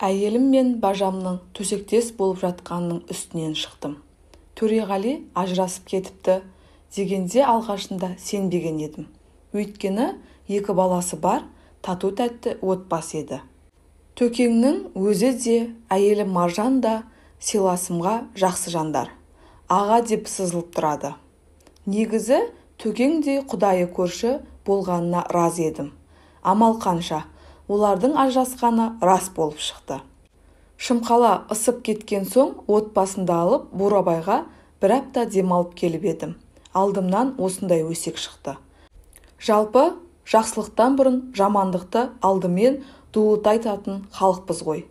Әйелім мен бажамның төсектес болып жатқанының үстінен шықтым. Төреғали ажырасып кетіпті дегенде алғашында сенбеген едім. Өйткені екі баласы бар, тату-тәтті отбасы еді. Төкеңнің өзі де, әйелі Маржан да сыйласымға жақсы жандар. Аға деп сызылып тұрады. Негізі Төкең де құдайы көрші болғанына разы едім. Амал қанша, олардың ажырасқаны рас болып шықты. Шымқала ысып кеткен соң отбасында алып Бурабайға бір апта демалып келіп едім. Алдымнан осындай өсек шықты. Жалпы жақсылықтан бұрын жамандықты алдымен дуылтай айтатын халықпыз ғой.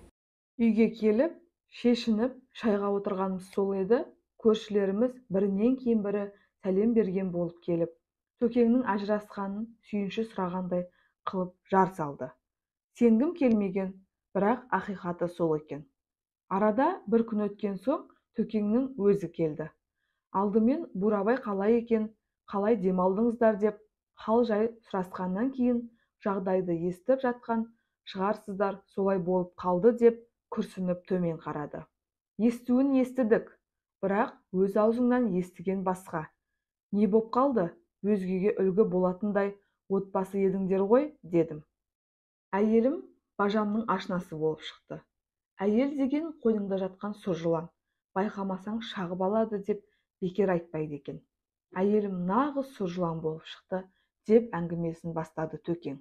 Үйге келіп, шешініп, шайға отырғанымыз сол еді. Көршілеріміз бірінен кейін бірі сәлем берген болып келіп, Төкеңнің ажырасқанын сүйінші сұрағандай қылып жар салды. Сенгім келмеген, бірақ ақиқаты сол екен. Арада бір күн өткен соң Төкеңнің өзі келді. Алдымен Бурабай қалай екен, қалай демалдыңыздар деп хал жай сұрасқаннан кейін жағдайды естіп жатқан шығарсыздар, солай болып қалды деп күрсініп төмен қарады. Естуін естідік, бірақ өз аузыңнан естіген басқа. Не боп қалды? Өзгеге үлгі болатындай отбасы едіңдер ғой, дедім. Әйелім бажамның ашнасы болып шықты. Әйел деген қойныңда жатқан сұр жылан, байқамасаң шағып алады деп бекер айтпайды екен. Әйелім нағыз сұр жылан болып шықты деп әңгімесін бастады Төкең.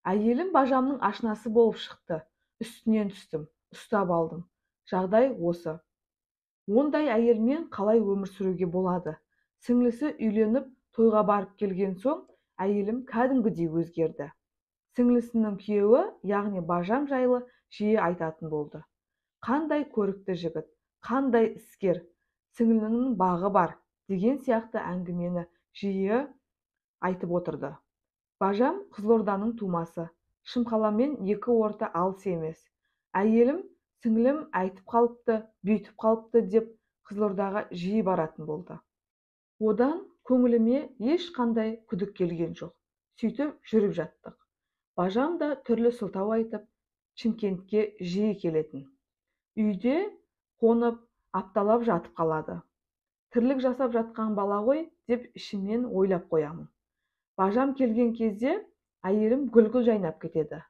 Әйелім бажамның ашнасы болып шықты. Үстінен түстім, ұстап алдым. Жағдай осы. Ондай әйелмен қалай өмір сүруге болады? Сіңлісі үйленіп, тойға барып келген соң, әйелім кәдімгідей өзгерді. Сіңлісінің күйеуі, яғни бажам жайлы жиі айтатын болды. Қандай көрікті жігіт, қандай іскер, сіңлінің бағы бар деген сияқты әңгімені жиі айтып отырды. Бажам Қызылорданың тумасы, Шымқаламен екі орта алыс емес. Әйелім сіңлім айтып қалыпты, бүйтіп қалыпты деп Қызылордаға жиі баратын болды. Одан көңіліме ешқандай күдік келген жоқ. Сөйтіп жүріп жаттық. Бажам да түрлі сылтау айтып, Шымкентке жиі келетін. Үйде қонып, апталап жатып қалады. Тірлік жасап жатқан бала ғой деп ішімнен ойлап қоямын. Бажам келген кезде әйелім гүл-гүл жайнап кетеді.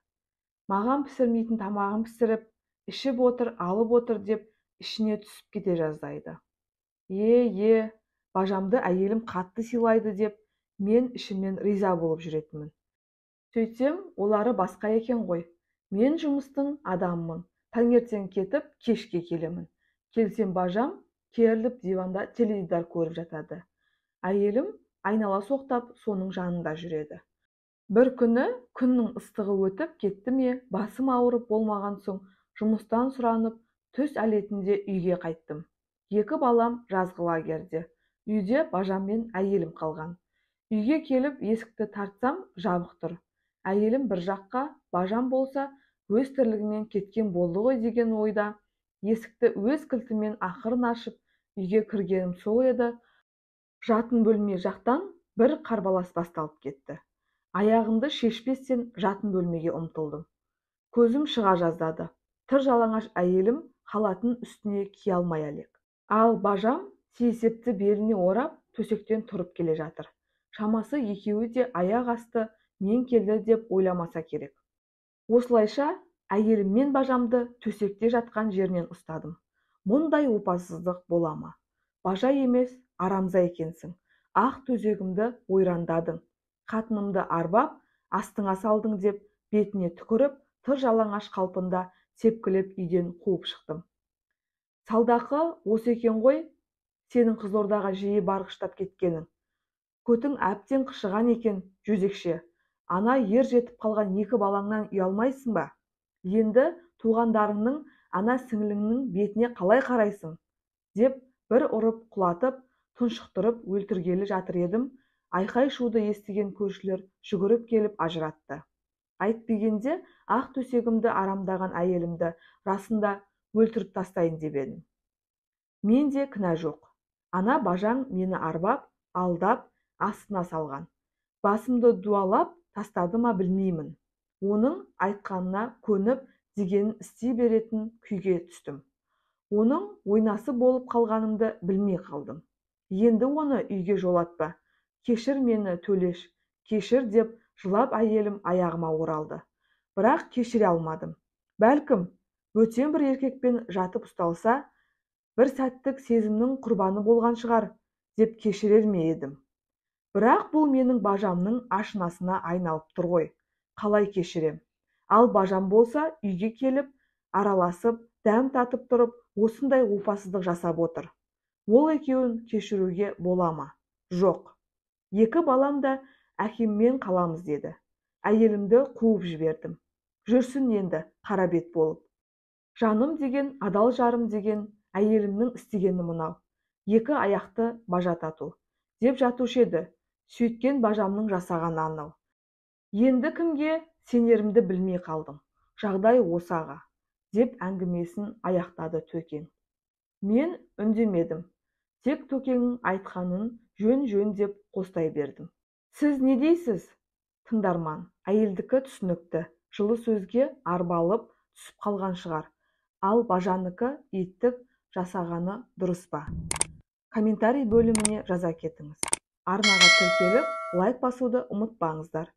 Маған пісірмейтін тамағын пісіріп, ішіп отыр, алып отыр деп ішіне түсіп кете жаздайды. Бажамды әйелім қатты сыйлайды деп мен ішімнен риза болып жүретінмін. Сөйтсем, олары басқа екен ғой. Мен жұмыстың адамымын. Таңертең кетіп, кешке келемін. Келсем бажам керіліп диванда теледидар көріп жатады. Әйелім айнала соқтап, соның жанында жүреді. Бір күні күннің ыстығы өтіп кетті ме, басым ауырып болмаған соң жұмыстан сұранып, түс әлетінде үйге қайттым. Екі балам жазғы лагерьде. Үйде бажам мен әйелім қалған. Үйге келіп есікті тартсам, жабық тұр. Әйелім бір жаққа, бажам болса, өз тірлігімен кеткен болды ғой деген ойда. Есікті өз кілтімен ақырын ашып, үйге кіргенім сол еді. Жатын бөлме жақтан бір қарбалас басталып кетті. Аяғымды шешпестен жатын бөлмеге ұмтылдым. Көзім шыға жаздады. Тыр жалаңаш әйелім халатын үстіне кие алмай әлек. Ал бажам сейсепті беліне орап, төсектен тұрып келе жатыр. Шамасы екеуі де аяқ асты мен келді деп ойламаса керек. Осылайша әйелім мен бажамды төсекте жатқан жерінен ұстадым. Мұндай опасыздық бола ма? Бажа емес, арамза екенсің. Ақ төсегімді ойрандадың. Қатынымды арбап, астыңа салдың деп бетіне түкіріп, тыр жалаңаш қалпында тепкілеп үйден қуып шықтым. Салдақы осы екен ғой, сенің Қызылордаға жиі барғыштап кеткенің. Көтің әбден қышыған екен, жөзекше. Ана ер жетіп қалған екі балаңнан ұялмайсың ба? Енді туғандарыңның, ана сіңліңнің бетіне қалай қарайсың? Деп бір ұрып құлатып, тұншықтырып өлтіргелі жатыр едім. Айқай-шуды естіген көршілер жүгіріп келіп ажыратты. Айтпегенде ақ төсегімді арамдаған әйелімді расында өлтіріп тастайын деп едім. Менде кінә жоқ. Ана бажаң мені арбап, алдап, астына салған. Басымды дуалап тастады ма білмеймін. Оның айтқанына көніп, дегенін істей беретін күйге түстім. Оның ойнасы болып қалғанымды білмей қалдым. Енді оны үйге жолатпа. Кешір мені, Төлеш, кешір деп жылап әйелім аяғыма оралды. Бірақ кешіре алмадым. Бәлкім, бөтен бір еркекпен жатып ұсталса, бір сәттік сезімнің құрбаны болған шығар, деп кешірер ме едім. Бірақ бұл менің бажамның ашынасына айналып тұр ғой. Қалай кешірем? Ал бажам болса үйге келіп, араласып, дәм татып тұрып, осындай опасыздық жасап отыр. Ол екеуін кешіруге бола ма? Жоқ. Екі балам да әкеммен қаламыз деді. Әйелімді қуып жібердім. Жүрсін енді қара бет болып. Жаным деген, адал жарым деген әйелімнің істегені мынау. Екі аяқты бажа тату. Деп жатушы еді. Сөйткен бажамның жасағаны анау. Енді кімге сенерімді білмей қалдым. Жағдай осы аға, деп әңгімесін аяқтады Төкең. Мен үндемедім. Тек Төкеңнің айтқанын жөн деп қостай бердім. Сіз не дейсіз? Тыңдарман, әйелдікі түсінікті, жылы сөзге арбалып түсіп қалған шығар. Ал бажаныкі иттік жасағаны дұрыс па? Комментарий бөліміне жаза кетіңіз. Арнаға тіркеліп, лайк басуды ұмытпаңыздар.